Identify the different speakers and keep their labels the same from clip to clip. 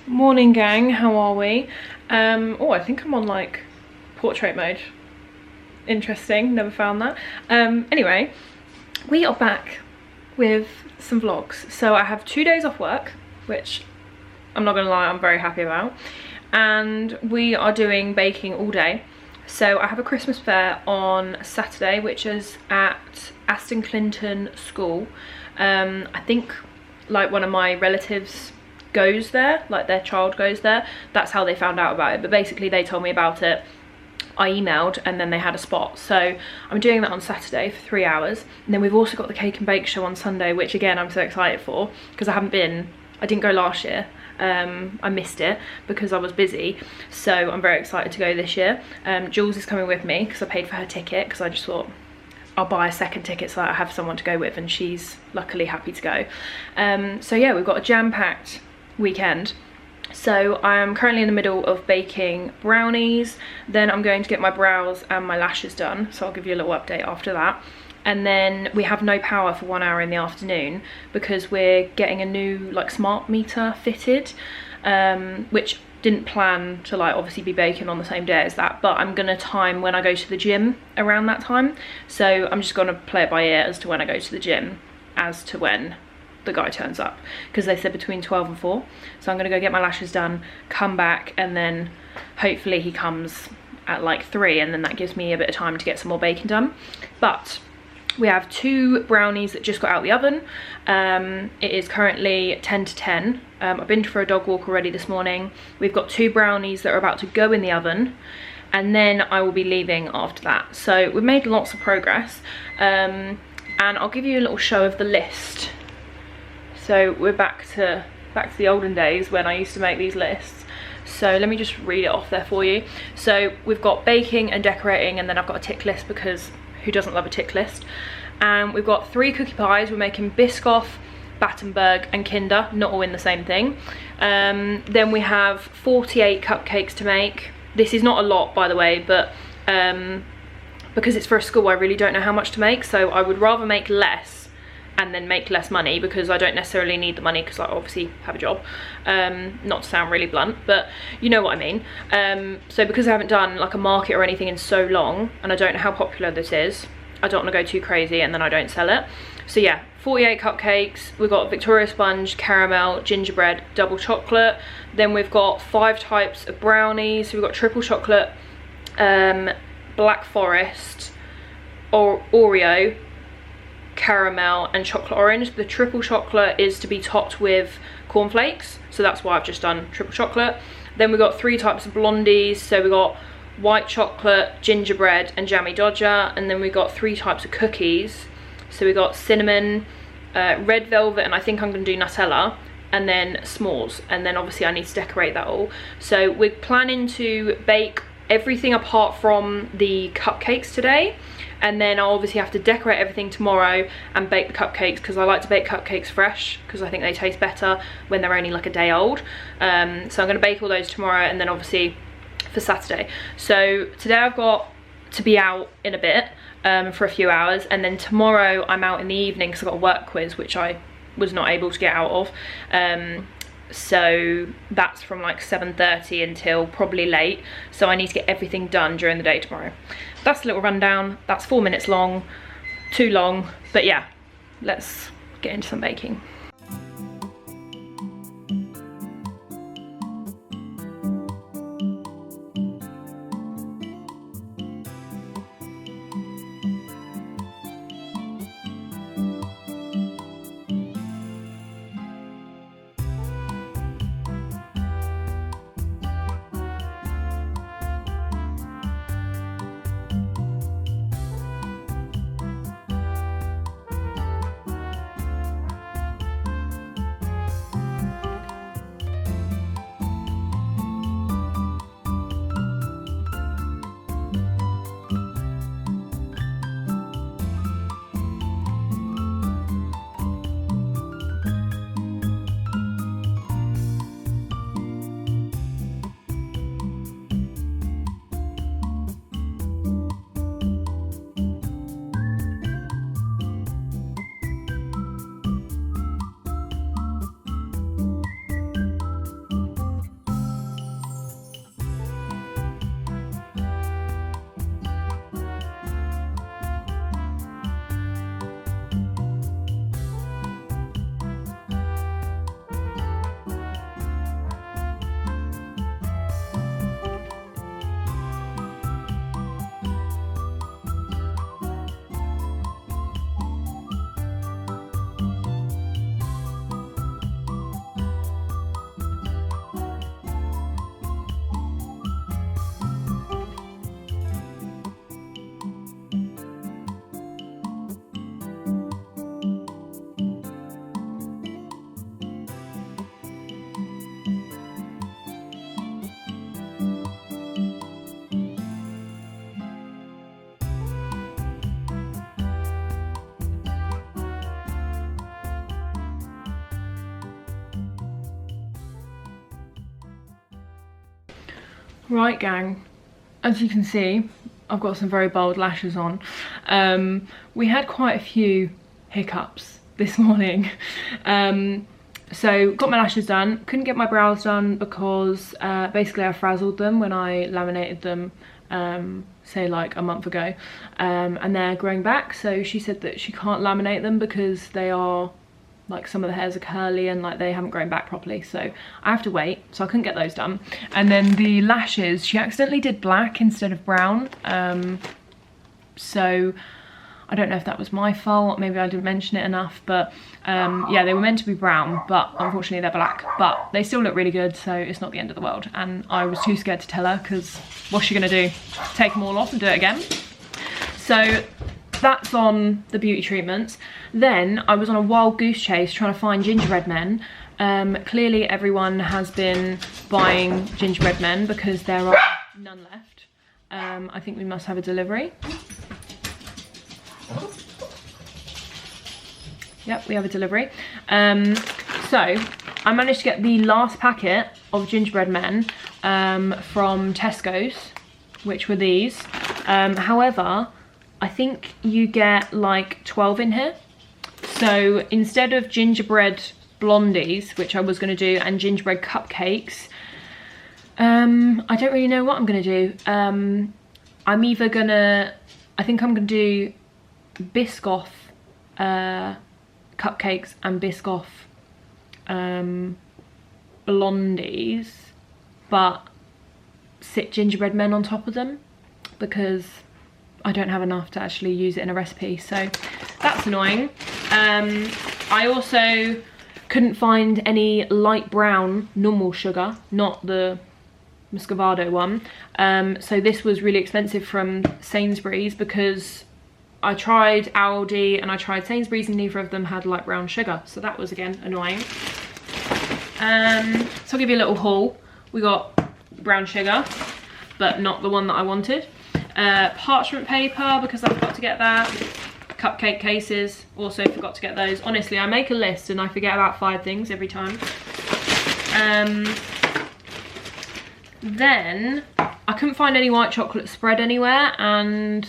Speaker 1: Morning gang, how are we? Oh, I think I'm on like portrait mode. Interesting, never found that. Anyway, we are back with some vlogs. So I have 2 days off work, which I'm not gonna lie, I'm very happy about. And we are doing baking all day. So I have a Christmas fair on Saturday, which is at Aston Clinton School. I think like one of my relatives goes there, like their child goes there. That's how they found out about it, but basically they told me about it. I emailed and then they had a spot, so I'm doing that on Saturday for 3 hours. And then we've also got the cake and bake show on Sunday, which again I'm so excited for because I didn't go last year. I missed it because I was busy, so I'm very excited to go this year. Jules is coming with me because I paid for her ticket, because I just thought I'll buy a second ticket so that I have someone to go with, and she's luckily happy to go. So yeah, we've got a jam-packed weekend. So I am currently in the middle of baking brownies, then I'm going to get my brows and my lashes done, so I'll give you a little update after that. And then we have no power for 1 hour in the afternoon because we're getting a new like smart meter fitted, which didn't plan to like obviously be baking on the same day as that, but I'm gonna time when I go to the gym around that time. So I'm just gonna play it by ear as to when I go to the gym as to when the guy turns up, because they said between 12 and 4. So I'm gonna go get my lashes done, come back, and then hopefully he comes at like 3, and then that gives me a bit of time to get some more baking done. But we have 2 brownies that just got out of the oven. It is currently 10 to 10. I've been for a dog walk already this morning. We've got 2 brownies that are about to go in the oven, and then I will be leaving after that. So we've made lots of progress, and I'll give you a little show of the list. So we're back to the olden days when I used to make these lists. So let me just read it off there for you. So we've got baking and decorating, and then I've got a tick list because who doesn't love a tick list? And we've got 3 cookie pies. We're making Biscoff, Battenberg and Kinder, not all in the same thing. Then we have 48 cupcakes to make. This is not a lot, by the way, but because it's for a school, I really don't know how much to make, so I would rather make less and then make less money, because I don't necessarily need the money because I obviously have a job. Not to sound really blunt, but you know what I mean. So because I haven't done like a market or anything in so long, and I don't know how popular this is, I don't want to go too crazy and then I don't sell it. So yeah, 48 cupcakes. We've got Victoria sponge, caramel, gingerbread, double chocolate. Then we've got 5 types of brownies. So we've got triple chocolate, black forest, or Oreo, caramel and chocolate orange. The triple chocolate is to be topped with cornflakes, so that's why I've just done triple chocolate. Then we've got 3 types of blondies. So we've got white chocolate, gingerbread and jammy dodger. And then we've got 3 types of cookies. So we've got cinnamon, red velvet, and I think I'm going to do Nutella, and then s'mores. And then obviously I need to decorate that all. So we're planning to bake everything apart from the cupcakes today, and then I'll obviously have to decorate everything tomorrow and bake the cupcakes, because I like to bake cupcakes fresh because I think they taste better when they're only like a day old. So I'm going to bake all those tomorrow, and then obviously for Saturday. So today I've got to be out in a bit for a few hours, and then tomorrow I'm out in the evening because I've got a work quiz which I was not able to get out of. So that's from like 7:30 until probably late, so I need to get everything done during the day tomorrow. That's a little rundown. That's 4 minutes long, too long, but yeah, let's get into some baking. Right, gang, as you can see, I've got some very bold lashes on. We had quite a few hiccups this morning. So got my lashes done, couldn't get my brows done because basically I frazzled them when I laminated them say like a month ago, and they're growing back. So she said that she can't laminate them because they are like, some of the hairs are curly and like they haven't grown back properly, so I have to wait, so I couldn't get those done. And then the lashes, she accidentally did black instead of brown, so I don't know if that was my fault, maybe I didn't mention it enough, but yeah, they were meant to be brown, but unfortunately they're black. But they still look really good, so it's not the end of the world. And I was too scared to tell her, because what's she gonna do? Take them all off and do it again? So that's on the beauty treatments. Then I was on a wild goose chase trying to find gingerbread men. Clearly everyone has been buying gingerbread men because there are none left. I think we must have a delivery. Yep, we have a delivery. So I managed to get the last packet of gingerbread men from Tesco's, which were these. However, I think you get like 12 in here. So instead of gingerbread blondies, which I was going to do, and gingerbread cupcakes, I don't really know what I'm going to do. I'm either going to, I think I'm going to do Biscoff cupcakes and Biscoff blondies, but sit gingerbread men on top of them, because I don't have enough to actually use it in a recipe, so that's annoying. I also couldn't find any light brown normal sugar, not the Muscovado one. So this was really expensive from Sainsbury's, because I tried Aldi and I tried Sainsbury's and neither of them had light brown sugar. So that was, again, annoying. So I'll give you a little haul. We got brown sugar, but not the one that I wanted. Parchment paper, because I forgot to get that. Cupcake cases, also forgot to get those. Honestly, I make a list and I forget about 5 things every time. Then I couldn't find any white chocolate spread anywhere, and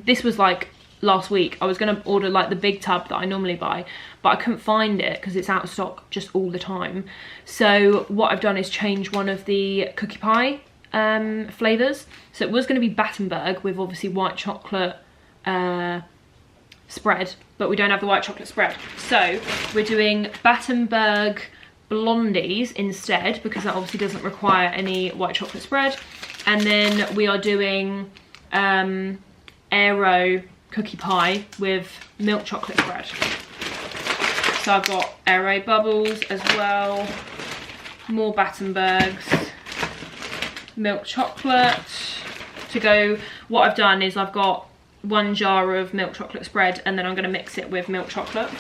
Speaker 1: this was like last week. I was going to order like the big tub that I normally buy, but I couldn't find it because it's out of stock just all the time. So what I've done is change one of the cookie pie flavours. So it was going to be Battenberg with obviously white chocolate spread, but we don't have the white chocolate spread. So we're doing Battenberg blondies instead, because that obviously doesn't require any white chocolate spread. And then we are doing Aero cookie pie with milk chocolate spread. So I've got Aero bubbles as well, more Battenbergs, milk chocolate to go. What I've done is I've got 1 jar of milk chocolate spread, and then I'm going to mix it with milk chocolate.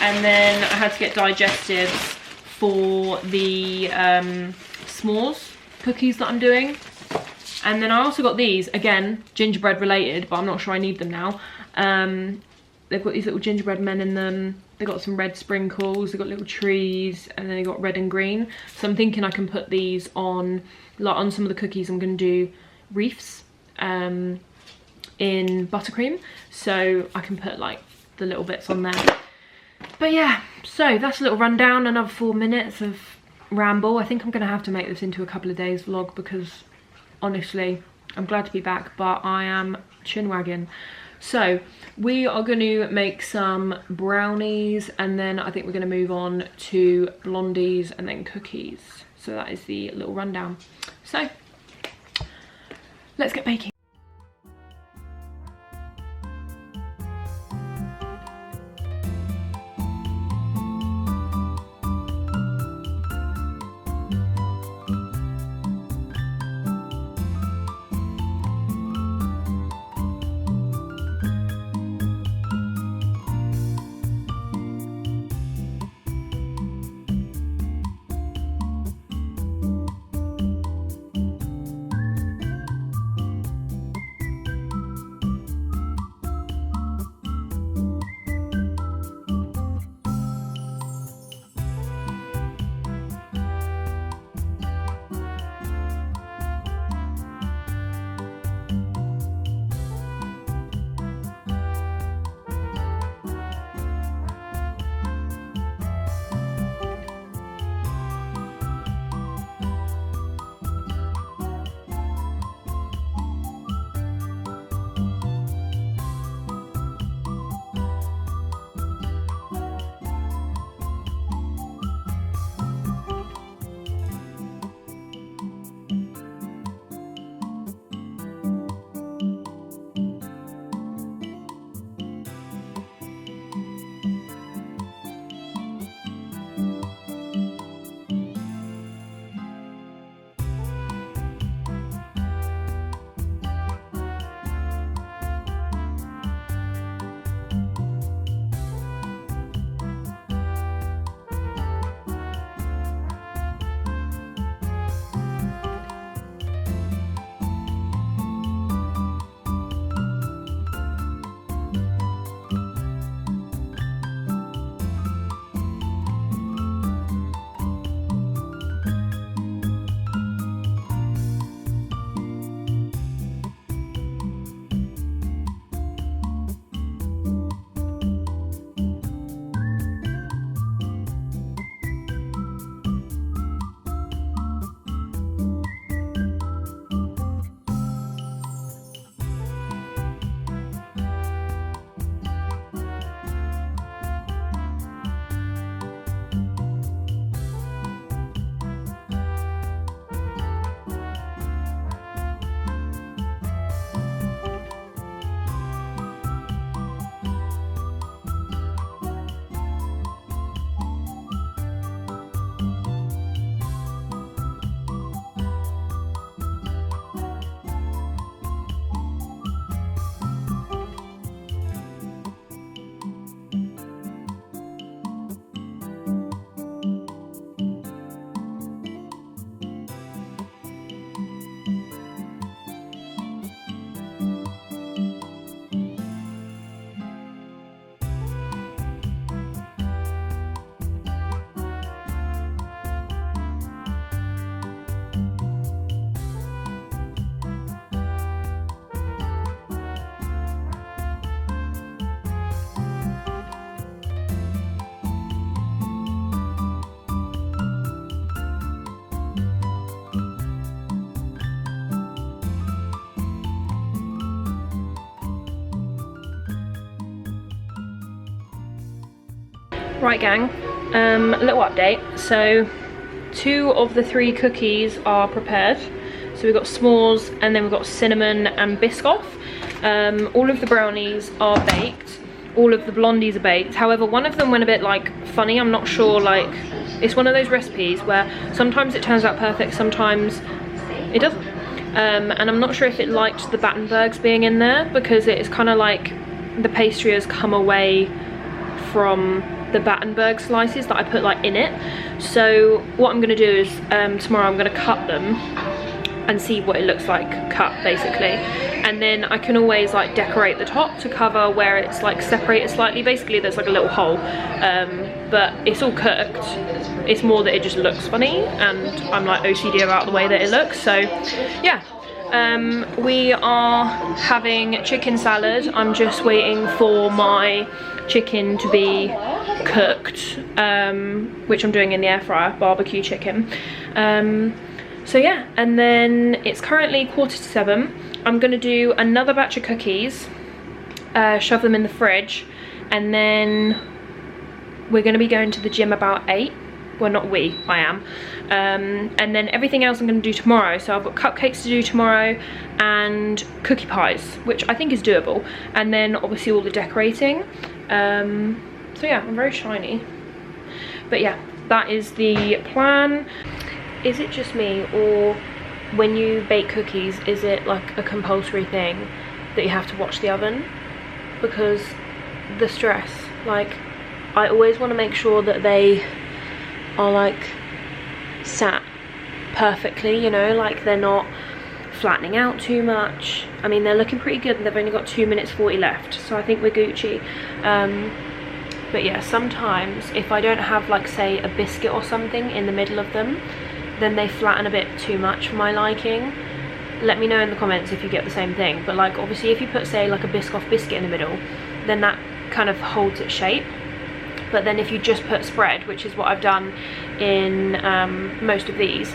Speaker 1: And then I had to get digestives for the s'mores cookies that I'm doing. And then I also got these, again, gingerbread related, but I'm not sure I need them now. They've got these little gingerbread men in them. They've got some red sprinkles, they've got little trees, and then they've got red and green. So I'm thinking I can put these on, like on some of the cookies. I'm going to do wreaths in buttercream, so I can put like the little bits on there. But yeah, so that's a little rundown, another 4 minutes of ramble. I think I'm going to have to make this into a couple of days vlog, because honestly, I'm glad to be back, but I am chin wagging. So we are going to make some brownies, and then I think we're going to move on to blondies and then cookies. So that is the little rundown. So let's get baking. Right gang, little update. So 2 of the 3 cookies are prepared. So we've got s'mores and then we've got cinnamon and Biscoff. All of the brownies are baked. All of the blondies are baked. However, one of them went a bit like funny. I'm not sure, like, it's one of those recipes where sometimes it turns out perfect, sometimes it doesn't. And I'm not sure if it liked the Battenbergs being in there, because it's kind of like the pastry has come away from the Battenberg slices that I put like in it. So what I'm gonna do is tomorrow I'm gonna cut them and see what it looks like cut, basically, and then I can always like decorate the top to cover where it's like separated slightly. Basically there's like a little hole, but it's all cooked. It's more that it just looks funny and I'm like OCD about the way that it looks. So yeah, we are having chicken salad. I'm just waiting for my chicken to be cooked, which I'm doing in the air fryer, barbecue chicken. So yeah, and then it's currently 7:15. I'm gonna do another batch of cookies, shove them in the fridge, and then we're gonna be going to the gym about 8. Well, not we, I am. And then everything else I'm gonna do tomorrow. So I've got cupcakes to do tomorrow and cookie pies, which I think is doable. And then obviously all the decorating. So yeah, I'm very shiny. But yeah, that is the plan. Is it just me, or when you bake cookies, is it like a compulsory thing that you have to watch the oven? Because the stress, like, I always want to make sure that they are like sat perfectly, you know, like they're not flattening out too much. I mean, they're looking pretty good and they've only got 2 minutes 40 left, so I think we're Gucci. But yeah, sometimes if I don't have, like, say a biscuit or something in the middle of them, then they flatten a bit too much for my liking. Let me know in the comments if you get the same thing. But like, obviously if you put, say, like a Biscoff biscuit in the middle, then that kind of holds its shape. But then if you just put spread, which is what I've done in most of these,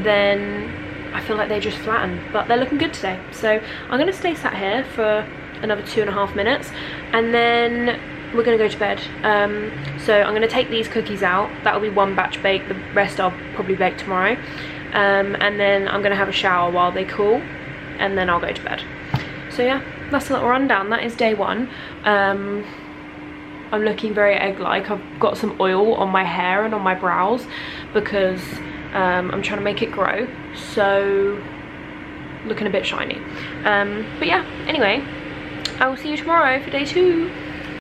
Speaker 1: then I feel like they just flatten. But they're looking good today. So I'm gonna stay sat here for another 2.5 minutes, and then we're gonna go to bed. So I'm gonna take these cookies out. That'll be 1 batch baked. The rest I'll probably bake tomorrow. And then I'm gonna have a shower while they cool, and then I'll go to bed. So yeah, that's a little rundown. That is day 1. I'm looking very egg-like. I've got some oil on my hair and on my brows because I'm trying to make it grow. So looking a bit shiny. But yeah, anyway, I will see you tomorrow for day 2.